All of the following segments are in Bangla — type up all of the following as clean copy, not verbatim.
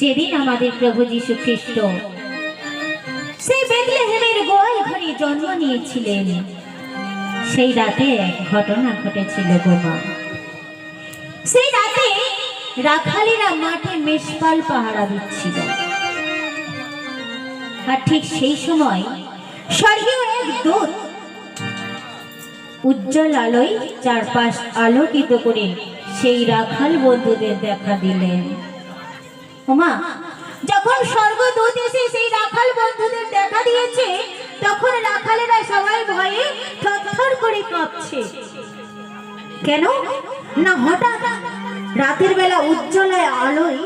যেদিন আমাদের প্রভু যীশু খ্রিস্ট সেই বেথলেহেমের গোয়াল ঘরে জন্ম নিয়েছিলেন, সেই রাতে এক ঘটনা ঘটেছিল গোমা। সেই রাতে রাখালেরা মাঠে মেষপাল পাহারা দিচ্ছিল, আর ঠিক সেই সময় স্বর্গীয় এক দূত উজ্জ্বল আলোয় চারপাশ আলোকিত করে সেই রাখাল বন্ধুদের দেখা দিলেন। ওমা, যখন স্বর্গদূত এসে সেই রাখাল বন্ধুদের দেখা দিয়েছে, তখন রাখালেরা সবাই ভয়ে থরথর করে কাঁপছে। কেন না, হঠাৎ রাতের বেলা উজ্জ্বল আলোয়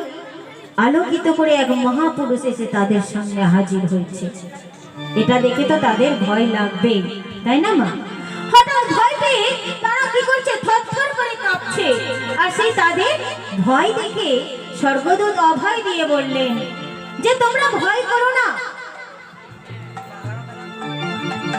আলোকিত করে এক মহাপুরুষ এসে তাদের সামনে হাজির হয়েছে। এটা দেখে তো তাদের ভয় লাগবে, তাই না মা? হঠাৎ ভয় পেয়ে তারা কি করছে, থরথর করে কাঁপছে। আর সেই তাদের ভয় দেখে স্বর্গদূত অভয় দিয়ে বললেন যে তোমরা ভয় করো না,